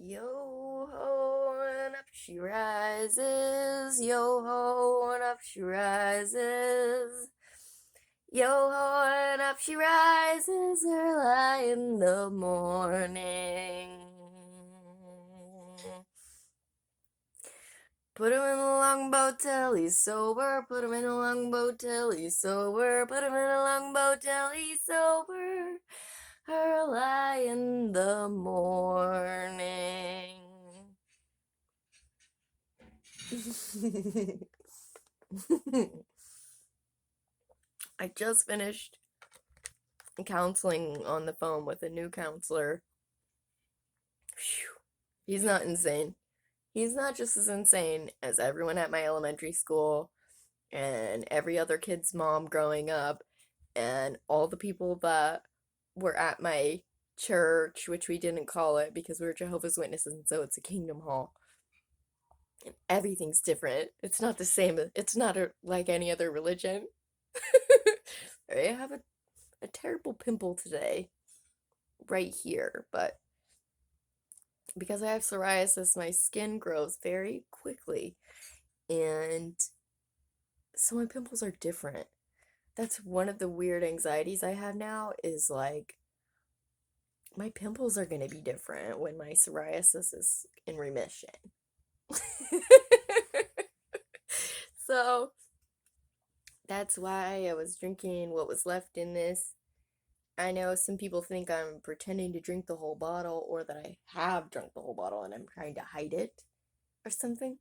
Yo ho, and up she rises. Yo ho, and up she rises. Yo ho, and up she rises early in the morning. Put him in a longboat till he's sober. Put him in a longboat till he's sober. Put him in a longboat till he's sober. Early in the morning. I just finished counseling on the phone with a new counselor. Phew. He's not insane. He's not just as insane as everyone at my elementary school and every other kid's mom growing up and all the people that were at my church, which we didn't call it because we were Jehovah's Witnesses, and so it's a kingdom hall. And everything's different. It's not the same. It's not like any other religion. I have a terrible pimple today, right here, but because I have psoriasis, my skin grows very quickly, and so my pimples are different. That's one of the weird anxieties I have now is like my pimples are gonna be different when my psoriasis is in remission. So that's why I was drinking what was left in this. I know some people think I'm pretending to drink the whole bottle or that I have drunk the whole bottle and I'm trying to hide it or something.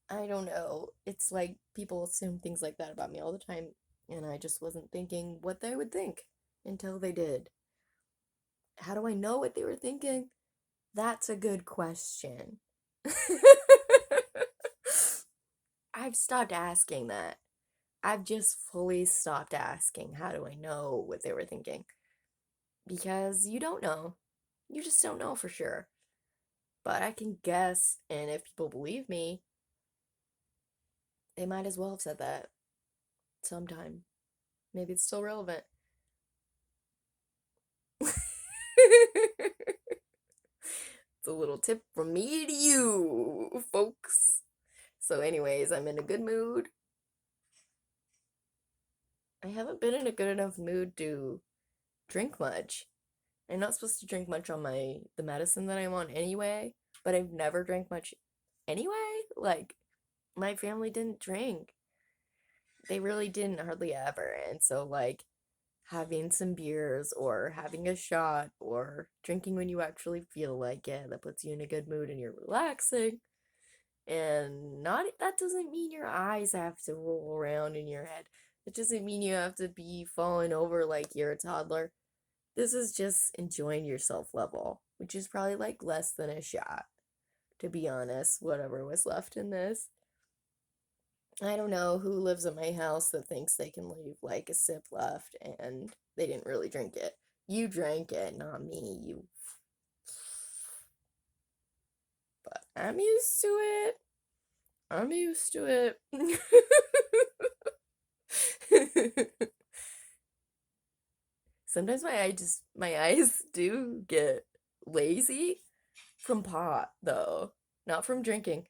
I don't know. It's like people assume things like that about me all the time, and I just wasn't thinking what they would think until they did. How do I know what they were thinking? That's a good question. I've stopped asking that. I've just fully stopped asking, how do I know what they were thinking? Because you don't know. You just don't know for sure. But I can guess, and if people believe me, they might as well have said that sometime. Maybe it's still relevant. It's a little tip from me to you, folks. So, anyways, I'm in a good mood. I haven't been in a good enough mood to drink much. I'm not supposed to drink much on the medicine that I'm on anyway, but I've never drank much anyway. Like, my family didn't drink. They really didn't hardly ever. And so, like, having some beers or having a shot or drinking when you actually feel like it, that puts you in a good mood and you're relaxing. And not that doesn't mean your eyes have to roll around in your head. It doesn't mean you have to be falling over like you're a toddler. This is just enjoying yourself level, which is probably like less than a shot, to be honest, whatever was left in this. I don't know who lives in my house that thinks they can leave like a sip left and they didn't really drink it. You drank it, not me, you. But I'm used to it. I'm used to it. Sometimes my eyes do get lazy from pot though, not from drinking.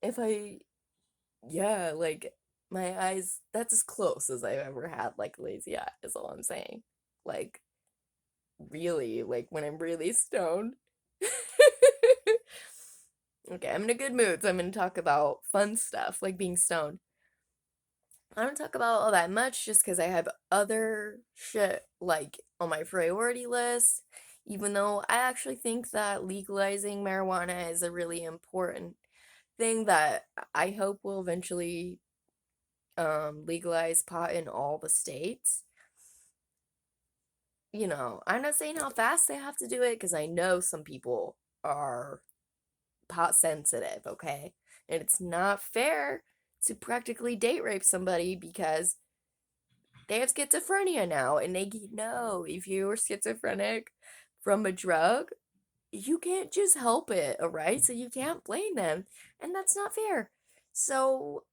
If I Yeah, like my eyes, that's as close as I've ever had like lazy eye is all I'm saying. Like really, like when I'm really stoned. Okay, I'm in a good mood, so I'm gonna talk about fun stuff, like being stoned. I don't talk about all that much just because I have other shit like on my priority list, even though I actually think that legalizing marijuana is a really important thing that I hope will eventually legalize pot in all the states. You know, I'm not saying how fast they have to do it because I know some people are pot sensitive, okay? And it's not fair to practically date rape somebody because they have schizophrenia now, and they know if you're schizophrenic from a drug, you can't just help it, alright? So you can't blame them, and that's not fair. So,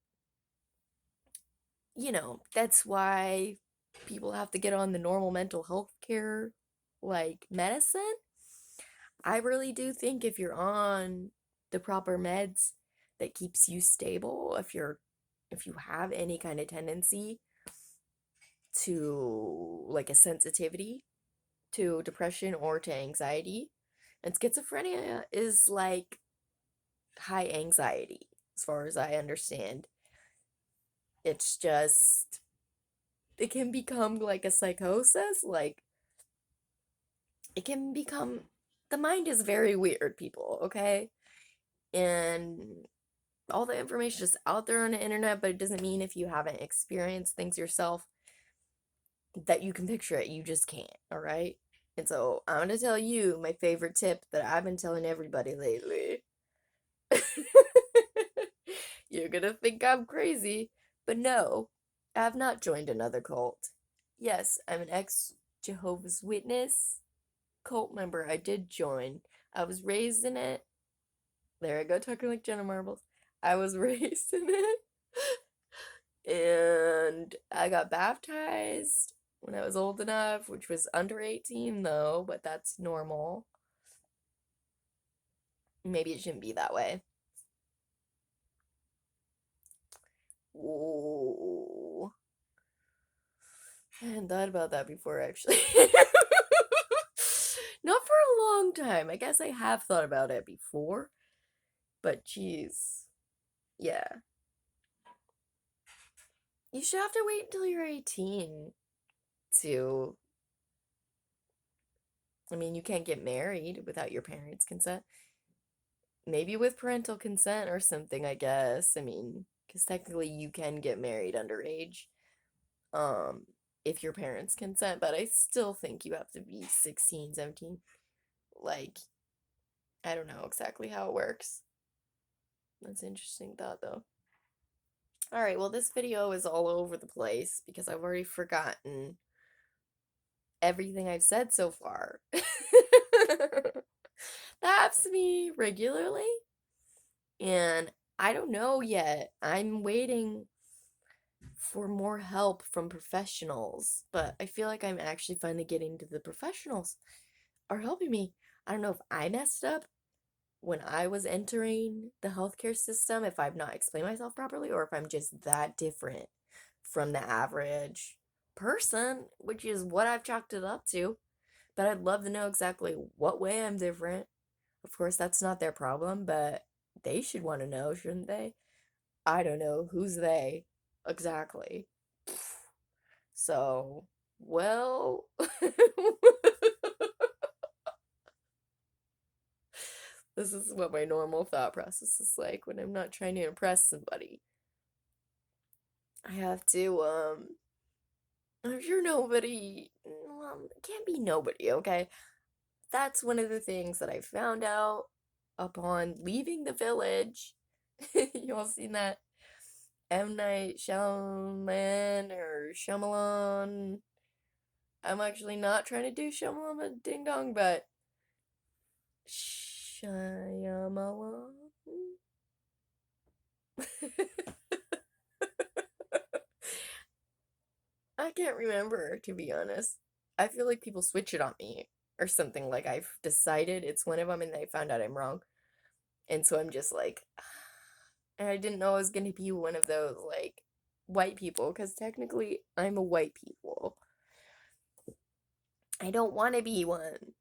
you know, that's why people have to get on the normal mental health care, like medicine. I really do think if you're on the proper meds that keeps you stable, if you have any kind of tendency to like a sensitivity to depression or to anxiety, and schizophrenia is like high anxiety, as far as I understand. It's just, it can become like a psychosis, like, it can become, the mind is very weird, people, okay? And all the information is out there on the internet, but it doesn't mean if you haven't experienced things yourself that you can picture it. You just can't, all right? And so I'm gonna tell you my favorite tip that I've been telling everybody lately. You're gonna think I'm crazy, but no, I have not joined another cult. Yes, I'm an ex-Jehovah's Witness cult member. I did join. I was raised in it. There I go, talking like Jenna Marbles. I was raised in it. And I got baptized when I was old enough, which was under 18 though, but that's normal. Maybe it shouldn't be that way. Ooh. I hadn't thought about that before, actually. Not for a long time. I guess I have thought about it before, but geez. Yeah. You should have to wait until you're 18 to. I mean, you can't get married without your parents' consent. Maybe with parental consent or something, I guess. I mean, because technically you can get married underage, um, if your parents consent, but I still think you have to be 16, 17. Like, I don't know exactly how it works. That's an interesting thought, though. Alright, well, this video is all over the place because I've already forgotten everything I've said so far. That happens to me regularly, and I don't know yet. I'm waiting for more help from professionals, but I feel like I'm actually finally getting to the professionals are helping me. I don't know if I messed up when I was entering the healthcare system, if I've not explained myself properly, or if I'm just that different from the average person, which is what I've chalked it up to. But I'd love to know exactly what way I'm different. Of course, that's not their problem, but they should want to know, shouldn't they? I don't know. Who's they? Exactly. So, well, this is what my normal thought process is like when I'm not trying to impress somebody. I have to, I'm sure nobody, well, it can't be nobody, okay? That's one of the things that I found out upon leaving the village. You all seen that M. Night Shyamalan or Shyamalan? I'm actually not trying to do Shyamalan Ding Dong, but Shyamalan? I can't remember, to be honest. I feel like people switch it on me or something. Like I've decided it's one of them and they found out I'm wrong. And so I'm just like, and I didn't know I was gonna be one of those like white people because technically I'm a white people. I don't want to be one.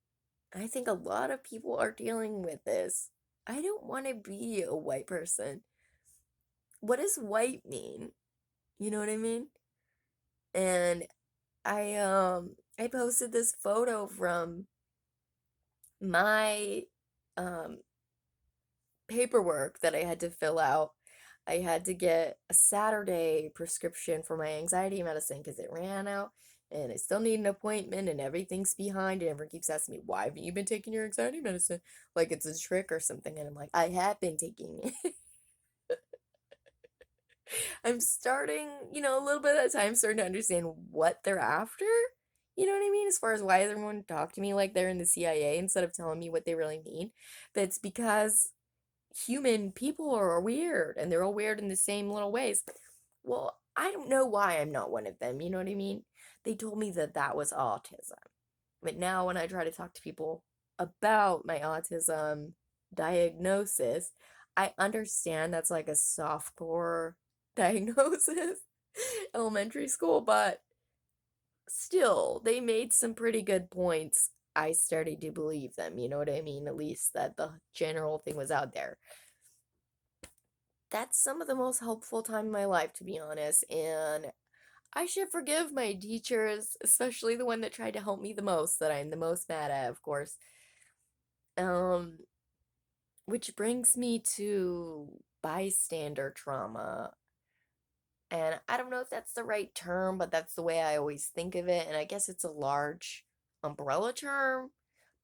I think a lot of people are dealing with this. I don't want to be a white person. What does white mean? You know what I mean? And I posted this photo from my um paperwork that I had to fill out. I had to get a Saturday prescription for my anxiety medicine because it ran out and I still need an appointment and everything's behind and everyone keeps asking me, why haven't you been taking your anxiety medicine? Like it's a trick or something. And I'm like, I have been taking it. I'm starting, a little bit at a time, starting to understand what they're after. You know what I mean? As far as why does everyone talk to me like they're in the CIA instead of telling me what they really mean. But it's because human people are weird and they're all weird in the same little ways. Well, I don't know why I'm not one of them. You know what I mean? They told me that that was autism. But now when I try to talk to people about my autism diagnosis. I understand that's like a sophomore diagnosis, elementary school, but still, they made some pretty good points. I started to believe them, you know what I mean? At least that the general thing was out there. That's some of the most helpful time in my life, to be honest, and I should forgive my teachers, especially the one that tried to help me the most, that I'm the most mad at, of course. Um, which brings me to bystander trauma. And I don't know if that's the right term, but that's the way I always think of it. And I guess it's a large umbrella term,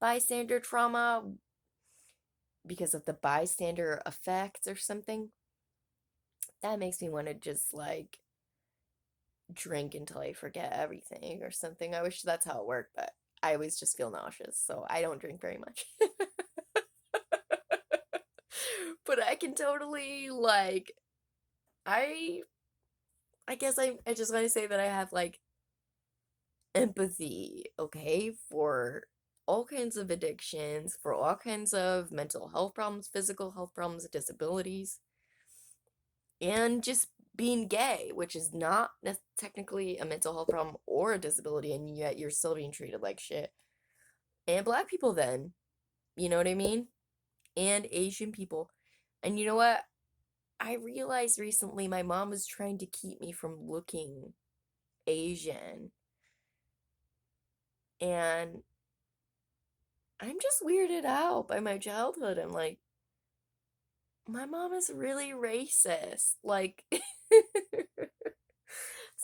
bystander trauma, because of the bystander effect or something. That makes me want to just like drink until I forget everything or something. I wish that's how it worked, but I always just feel nauseous, so I don't drink very much. But I can totally like I I guess I just want to say that I have like empathy, okay, for all kinds of addictions, for all kinds of mental health problems, physical health problems, disabilities, and just being gay, which is not technically a mental health problem or a disability, and yet you're still being treated like shit. And black people, then, you know what I mean? And Asian people. And you know what? I realized recently my mom was trying to keep me from looking Asian. And I'm just weirded out by my childhood. I'm like, my mom is really racist. Like, it's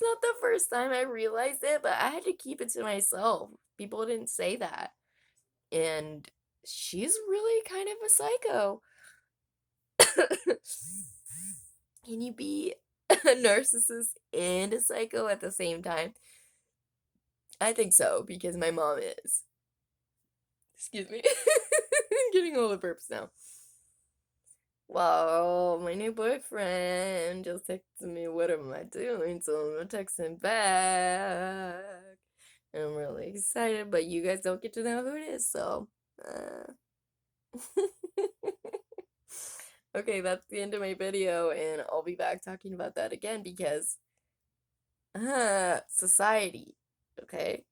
not the first time I realized it, but I had to keep it to myself. People didn't say that. And she's really kind of a psycho. Can you be a narcissist and a psycho at the same time? I think so, because my mom is. Excuse me. I'm getting all the burps now. Well, my new boyfriend just texted me, what am I doing? So I'm gonna text him back. And I'm really excited, but you guys don't get to know who it is, so. Uh... Okay, that's the end of my video, and I'll be back talking about that again because society, okay?